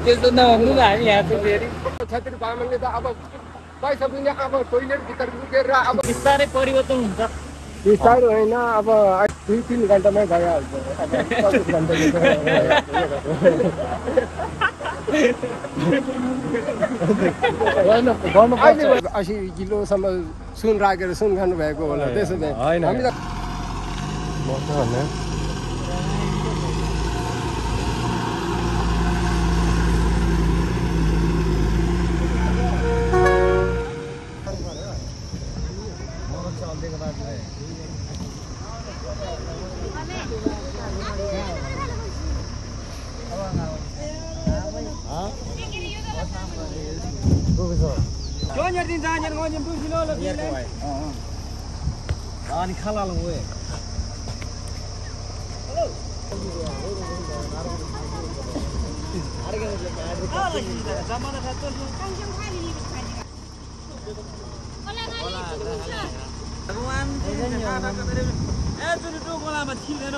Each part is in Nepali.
त्यस्तो नहुनु न हामी यहाँ चाहिँ फेरि छत्री बामनले त अब पैसा पनि अब टोइलेट भित्र लुकेर अब बिस्तारै परिवर्तन हुन्छ बिस्तारै होइन अब 2-3 घन्टामै भइहाल्छ अब 24 घन्टा अहिले 80 किलोसम्म सुन राखेर सुन खानु भएको होला त्यसो भए हामी त अनि खालाल गए भगवान गोलामा छिर्दैन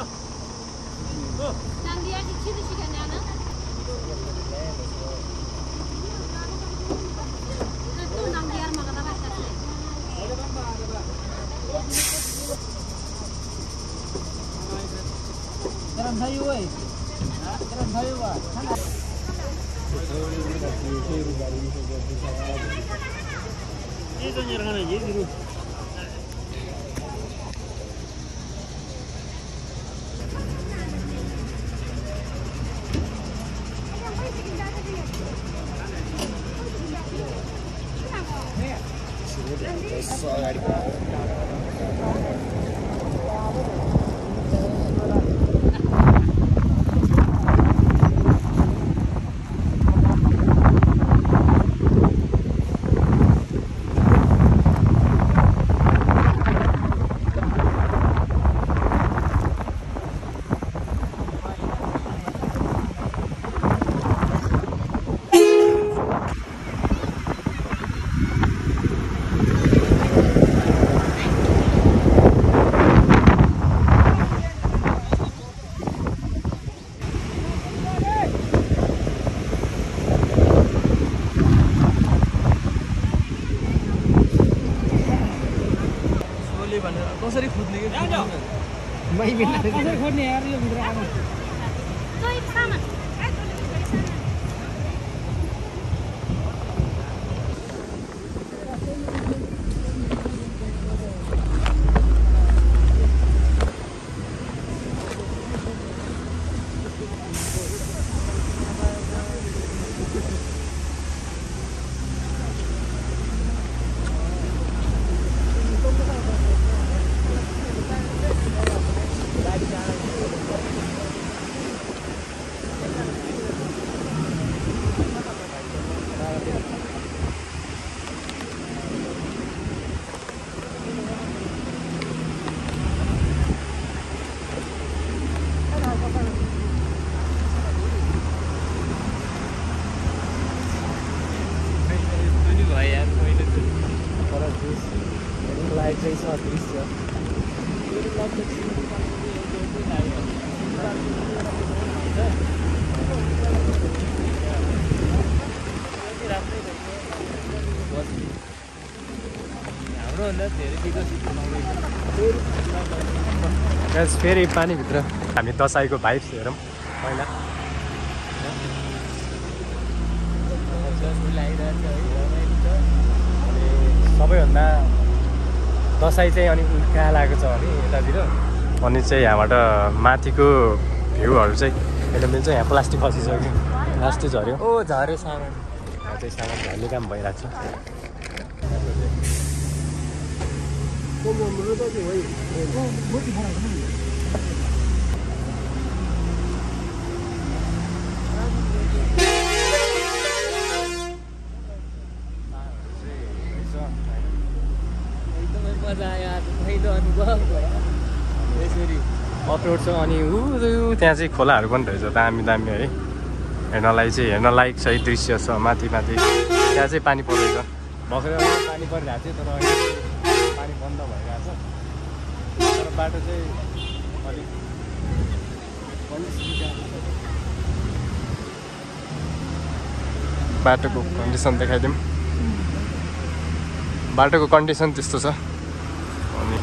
कसरी खोज्ने कसरी खोज्ने यार यो भित्र आउनु फेरि पानीभित्र हामी दसैँको भाइब्स हेरौँ पहिला सबैभन्दा दसैँ चाहिँ अनि कहाँ लागेको छ भने यतातिर अनि चाहिँ यहाँबाट माथिको भ्यूहरू चाहिँ अहिले मिल्छ यहाँ प्लास्टिक खसिसक्यो प्लास्टिक झऱ्यो ओ झऱ्यो सामान यहाँ चाहिँ सामान झर्ने काम भइरहेको छ अप्रोड छ अनि त्यहाँ चाहिँ खोलाहरू पनि रहेछ दामी दामी है हेर्न लायक चाहिँ दृश्य छ माथि माथि त्यहाँ चाहिँ पानी पर्दैछ भर्खरै पानी परिरहेको थियो तर अहिले पानी बन्द भइरहेछ तर बाटो चाहिँ अलिक बाटोको कन्डिसन देखाइदिउँ। बाटोको कन्डिसन त्यस्तो छ। अनि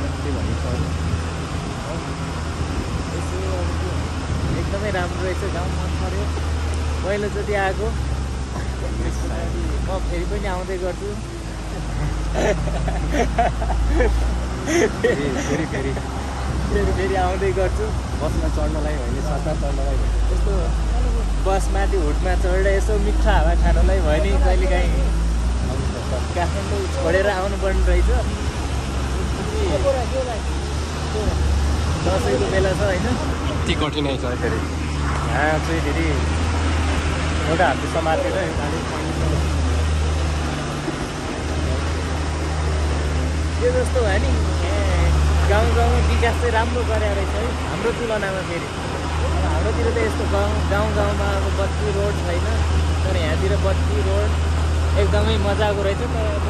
एकदमै राम्रो रहेछ, गाउँ मन पर्यो। पहिलोचोटि आएको, म फेरि पनि आउँदै गर्छु। फेरि आउँदै गर्छु। बसमा चढ्नलाई होइन, साथमा चढ्नलाई यस्तो बसमाथि हुटमा चढेर यसो मिठो हावा खानलाई भयो नि कहिलेकाहीँ काठमाडौँ छोडेर आउनुपर्ने रहेछ। दसैँको बेला छ होइन, यति कठिनाइ छ। फेरि यहाँ चाहिँ फेरि एउटा हातले समातेर त्यो जस्तो भयो नि, गाउँ गाउँमा विकास चाहिँ राम्रो गरेर रहेछ है हाम्रो तुलनामा। फेरि हाम्रोतिर त यस्तो गाउँमा अब बत्ती रोड छैन, तर यहाँतिर बत्ती रोड एकदमै मजाको रहेछ। तर अब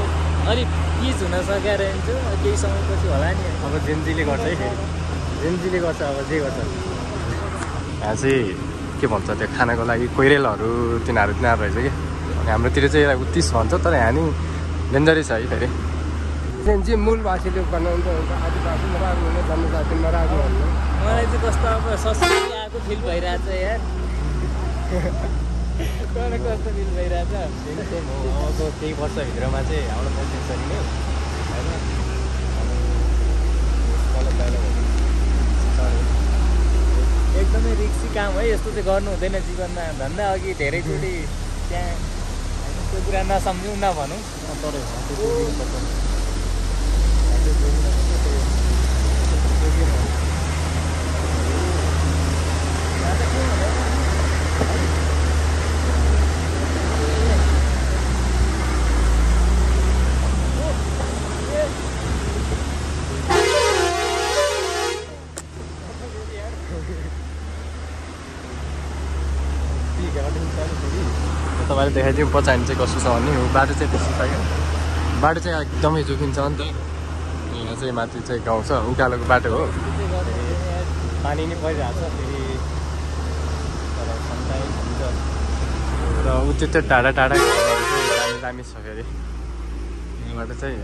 अलिक पिच हुन सकेर रहन्छ, केही समयपछि होला नि। अब जेनजीले गर्छ है, फेरि जेनजीले गर्छ, अब जे गर्छ। यहाँ चाहिँ के भन्छ त्यो खानाको लागि कोइरेलहरू तिनीहरू रहेछ कि। अनि हाम्रोतिर चाहिँ 30 भन्छ, तर यहाँ नि डेन्जरै छ है। फेरि जेन्जी मूलवासीले बनाउँदा हुन्छ, आदिवासीमा राख्नु हुने, जनजातिमा राख्नु हुने। मलाई चाहिँ कस्तो अब संस्कृति आएको फिल भइरहेछ यार। मलाई कस्तो फिल भइरहेछ। सेम हो। अब केही वर्षभित्रमा चाहिँ हाम्रो प्रेसिडेन्ट नि एकदमै रिक्सी काम है, यस्तो चाहिँ गर्नु हुँदैन जीवनमा। भन्दा अघि धेरैचोटि त्यहाँ त्यो कुरा नसम्झौँ नभनौँ। तपाईँले देखाइदिउँ पछाडि चाहिँ कस्तो छ भन्ने हो। बाटो चाहिँ त्यस्तो छ क्या, बाटो चाहिँ एकदमै जोखिन्छ नि त। यहाँ चाहिँ माथि चाहिँ गाउँ छ, उकालोको बाटो हो। पानी नै परिरहेको छ फेरि, र ऊ त्यो टाढा टाढा दामी दामी छ। फेरि यहाँबाट चाहिँ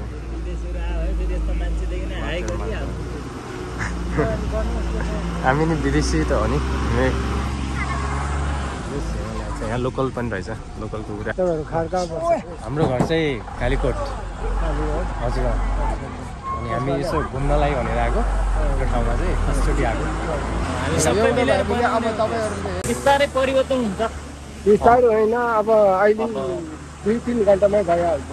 हामी नि विदेशी त हो नि। यहाँ लोकल पनि रहेछ, लोकलको कुरा। हाम्रो घर चाहिँ कालीकोट। हजुर। अनि हामी यसो घुम्नलाई भनेर आएको, यो ठाउँमा चाहिँ फर्स्टचोटि आएको। हामी सबै मिलेर अब तपाईँहरूले बिस्तारै परिवर्तन हुन्छ। बिस्तारै होइन, अब अहिले 2-3 घन्टामै भइहाल्छ।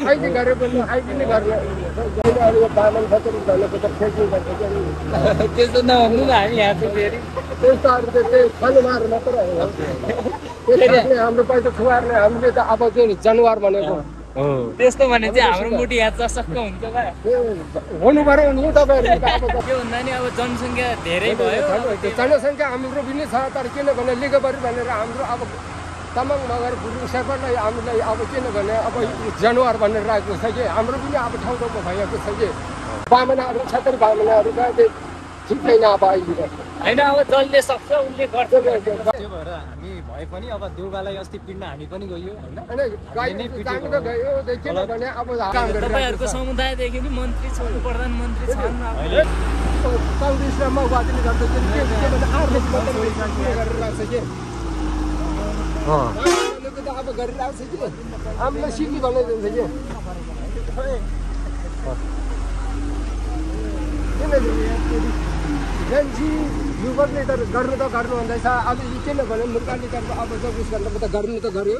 अहिले गरे पनि अहिले नै गर्ने। बामन खतरी भनेको त फेक्नु भन्छ। त्यस्तो नभन्नु न, हामी यहाँ चाहिँ फेरि त्यस्तोहरू चाहिँ त्यही खनुमार मात्र हो। त्यसले हाम्रो पैसा खुवार्ने, हामीले त अब चाहिँ जनावर भनेको हो। त्यस्तो भने चाहिँ हाम्रो मुठी यहाँ चसक्क हुन्छ बा। हुनु पऱ्यो नि तपाईँहरू। के भन्दा नि अब जनसङ्ख्या धेरै भयो, जनसङ्ख्या हाम्रो पनि छ, तर किनभने लिगबरी भनेर हाम्रो अब तामाङ मगर गुरुङ शेर्पालाई हामीलाई अब किनभने अब जनावर भनेर राखेको छ कि हाम्रो पनि अब ठाउँ ठाउँमा भइएको छ कि बामनाहरू छत्री बामनाहरूका ठिक छैन अब अहिले होइन। अब जसले सक्छ उसले गर्छ। त्यो भएर हामी भए पनि अब देउबालाई अस्ति पिड्न हामी पनि गयो होइन। किनभने अब तपाईँहरूको समुदायदेखि नि मन्त्री छन्, प्रधानमन्त्री छन्। काङ्ग्रेस र माओवादीले गर्दा गरेर लाग्छ कि अब गरिरहेको छ कि हामीलाई सिकी बनाइदिन्छ कि। जेन्जी युवकले त गर्नु त गर्नु भन्दैछ। अब किनभने मुर्खाले त अब 24 घन्टामा त गर्नु त गर्यो।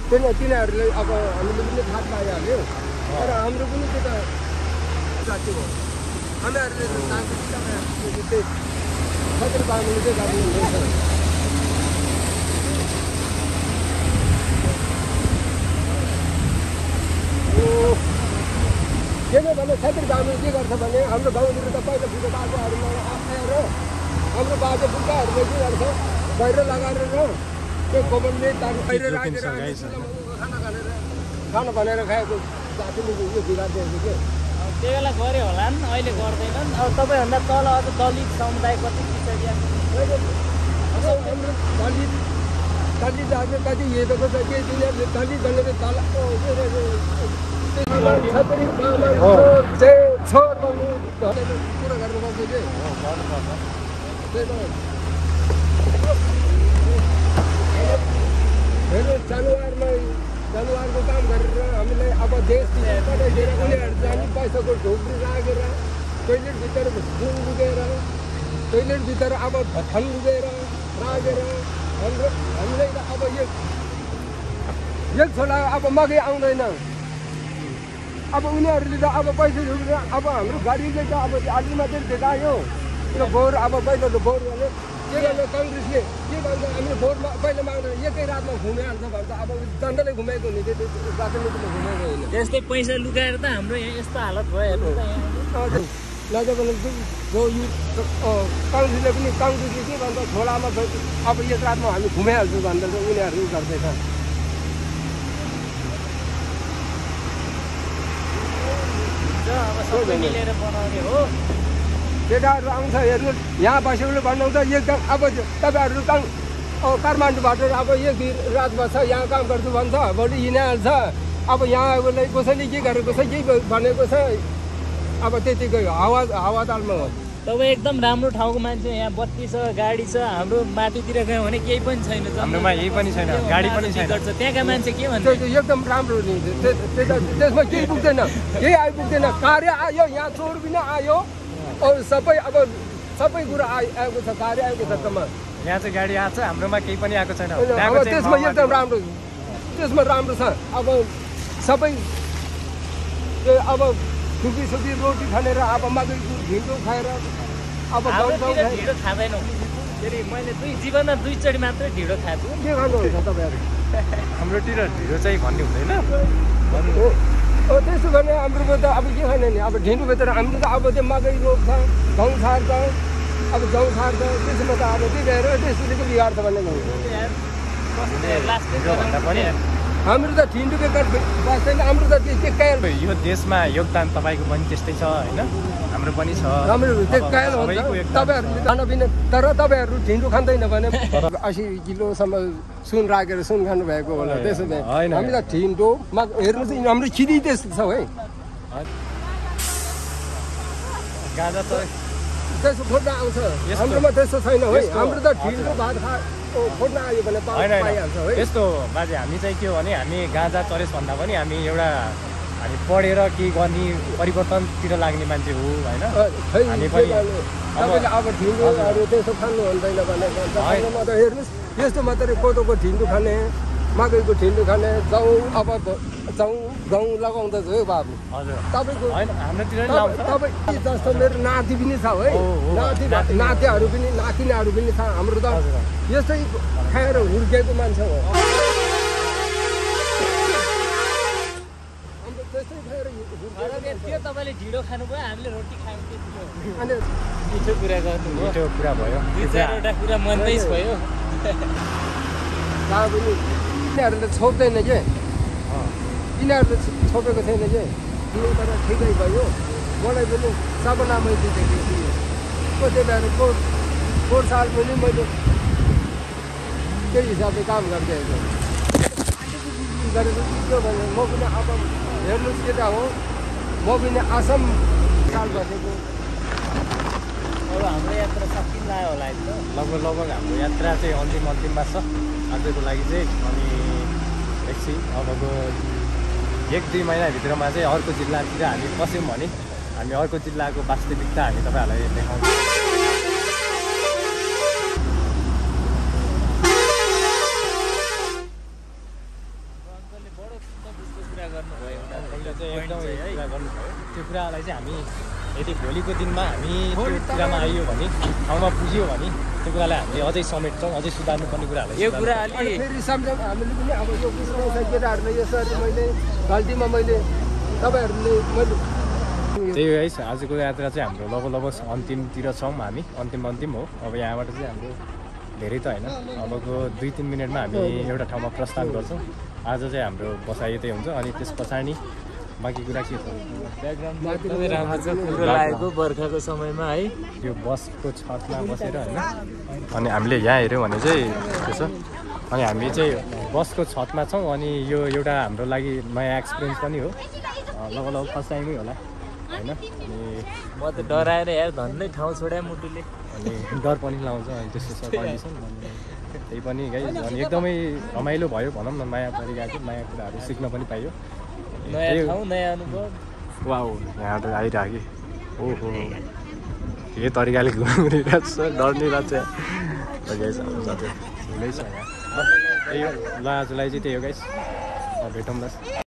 तिनीहरूले अब हामीले पनि थाहा पाइहाल्यो, तर हाम्रो पनि त्यो त साथी हो। हामीहरूले खतरी बाँध्नु चाहिँ गर्नु हुँदैछ। किनभने छत्री बाँध्नु के गर्छ भने हाम्रो गाउँतिर त पहिला बुढो बाजेहरूमा आएर हाम्रो बाजे बुढाहरूले के गर्छ बाहिर लगाएर त्यो गोबरले तार बाहिर जोखिम छ, राखेर गाई छ। खाना भनेर खाएको जाति यो बिगार दिएको के त्यो बेला गऱ्यो होला नि अहिले गर्दैनन् अब तपाईँभन्दा तल अझ दलित समुदाय कति पिछडिया दलित आज कति हेरेको छ के दुनियाँले दलित भनेर तल छतरी छोर भन्नु कुरा गर्नुपर्छ कि हेर्नु जनावरको काम गरेर हामीलाई अब देश कतैतिर उनीहरू जाने पैसाको ढोक्री राखेर टोइलेटभित्र जुन लुगेर टोइलेटभित्र अब थन लुगेर राखेर हामीलाई त अब एक छोला अब मकै आउँदैन अब उनीहरूले त अब पैसा झुक्छ अब हाम्रो गाडीले त अब अलि मात्रै देखायो र भोर अब पहिला त भोरले के गर्नु कङ्ग्रेसले के भन्छ हामीले भोटमा पहिला माग्दा एकै रातमा घुमिहाल्छ भन्छ अब दण्डले घुमाएको हुने त्यो राजनीतिमा घुमाएको होइन त्यस्तै पैसा लुकाएर त हाम्रो यहाँ यस्तो हालत भयो हेर्नु त यहाँ नजर जो यो कङ्ग्रेसले पनि कङ्ग्रेसले के भन्छ छोलामा अब एक रातमा हामी घुमाइहाल्छौँ भन्दा चाहिँ उनीहरू गर्दैछ अब सबै मिलेर बनाउने हो केटाहरू आउँछ हेर्नु यहाँ बसेकोले भन्नुहुन्छ एकदम अब तपाईँहरू काठमाडौँबाट अब एक रात बस्छ यहाँ काम गर्छु भन्छ भोलि हिँडिहाल्छ अब यहाँलाई कसैले के गरेको छ केही भनेको छ अब त्यतिकै हावातालमा हो तपाईँ एकदम राम्रो ठाउँको मान्छे यहाँ बत्ती छ गाडी छ हाम्रो माथितिर गयो भने केही पनि छैन हाम्रोमा यही पनि छैन गाडी पनि छैन त्यहाँका मान्छे के भन्छ एकदम राम्रो त्यसमा केही पुग्दैन केही आइपुग्दैन कार्य आयो यहाँ चोर पनि आयो सबै अब सबै कुरा आएको छ कार्य आएको छ त्यसमा यहाँ चाहिँ गाडी आएको छ हाम्रोमा केही पनि आएको छैन अब त्यसमा एकदम राम्रो त्यसमा राम्रो छ अब सबै अब सुकी रोटी खानेर अब मकैको ढिँडो खाएर अब ढिँडो खाँदैनौँ फेरि मैले जीवनमा दुईचोटि मात्रै ढिँडो खाएको के खानुहुन्छ तपाईँहरू हाम्रोतिर ढिँडो चाहिँ भन्ने हुँदैन त्यसो भने हाम्रोमा त अब के खाने नि अब ढिँडोभित्र हाम्रो त अब त्यो मकै रोप्छ गहुँ छार्छ अब गहुँ छार्छ त्यसमा त अब त्यही भएर त्यसले के बिगार्छ भन्ने भन्दा पनि हाम्रो त ढिँडोको काठ बस्दैन हाम्रो त त्यो कायल यो देशमा योगदान तपाईँको पनि त्यस्तै छ होइन हाम्रो पनि छ हाम्रो त्यो कायल हुन्छ तपाईँहरूले खानापिना तर तपाईँहरू ढिँडो खाँदैन भने 80 किलोसम्म सुन राखेर सुन खानुभएको होला त्यसो भए हामी त ढिँडो हेर्नु चाहिँ हाम्रो खिदी त्यस्तो छ है गाजा त त्यसो खोज्न आउँछ हाम्रोमा त्यस्तो छैन है हाम्रो त ढिँडो भात खोज्न आयो भने पाइहाल्छ है यस्तो बाजे हामी चाहिँ के हो भने हामी गाजा चरेस भन्दा पनि हामी एउटा हामी पढेर के गर्ने परिवर्तनतिर लाग्ने मान्छे हो होइन हामी पनि तपाईँले अब ढिँडोहरू त्यसो खानु हुँदैन भने हाम्रोमा त हेर्नुहोस् यस्तो मात्रै कोदोको ढिँडो खाने मकैको ढिँडो खाने गहुँ लगाउँदछ है बाबु हजुर तपाईँको हाम्रोतिर तपाईँ जस्तो मेरो नाति पनि छ है नातिहरू पनि नातिनाहरू पनि छ हाम्रो त यस्तै खाएर हुर्केको मान्छे हो त्यो तपाईँले ढिँडो खानुभयो हामीले रोटी खायौँ अनि मिठो कुरा गर्नु मिठो कुरा भयो दुई चारवटा कुरा मनमै भयो जहाँ पनि यिनीहरूले छोप्दैन के यिनीहरूले छोपेको छैन के तिमी तर ठिकै भयो मलाई पनि सपना मैले देखेको थिएँ त्यही भएर पोहोर साल पनि मैले त्यही हिसाबले काम गर्दै गरेको के भने म पनि अब हेर्नुहोस् केटा हो म पनि असम साल बसेको अब हाम्रो यात्रा सकिन लाग्यो होला है त लगभग हाम्रो यात्रा चाहिँ अन्तिममा छ आजको लागि चाहिँ अनि एकछिन अबको 1-2 महिनाभित्रमा चाहिँ अर्को जिल्लातिर हामी पस्यौँ भने हामी अर्को जिल्लाको वास्तविकता हामी तपाईँहरूलाई देखाउँछौँ त्यो कुरालाई चाहिँ हामी यदि भोलिको दिनमा हामी त्यो कुरामा आइयो भने ठाउँमा पुग्यो भने त्यो कुरालाई हामीले अझै समेट्छौँ अझै सुधार्नुपर्ने कुराहरूलाई यो कुरा अलि फेरि सम्झौँ हामीले पनि अब यो बुझ्नु केटाहरूले यसरी मैले गल्तीमा मैले तपाईँहरूले मैले त्यही है आजको यात्रा चाहिँ हाम्रो लगभग अन्तिमतिर छौँ हामी अन्तिम हो अब यहाँबाट चाहिँ हाम्रो धेरै त होइन, अबको 2-3 मिनटमा हामी एउटा ठाउँमा प्रस्थान गर्छौँ। आज चाहिँ हाम्रो बसाइ यतै हुन्छ अनि त्यस पछाडि बाँकी कुरा के छ? एकदमै राम्रो छ, कुरो लागेको बर्खाको समयमा है। यो बसको छतमा बसेर होइन, अनि हामीले यहाँ हेऱ्यौँ भने चाहिँ के छ, अनि हामी चाहिँ बसको छतमा छौँ। अनि यो एउटा हाम्रो लागि नयाँ एक्सपिरियन्स पनि हो, लगभग फर्स्ट टाइमै होला होइन। अनि म त डराएर यार धन्दै ठाउँ छोड्या मुटुले। अनि डर पनि लाउँछ, अनि त्यस्तो छ कन्डिसन। त्यही पनि गाइस, अनि एकदमै रमाइलो भयो भनौँ न, नयाँ तरिकाको नयाँ कुराहरू सिक्न पनि पाइयो। नयाँ ठाउँ, नयाँ अनुभव। वाउ, यहाँ त आइरहेको कि ओहो के तरिकाले घुमिरहेको छ, डर्ने रहेछ गाइस। हाम्रो साथै हुँदैछ यहाँ। त्यही हो ल, आजलाई चाहिँ त्यही हो गाइस, भेटौँ ल।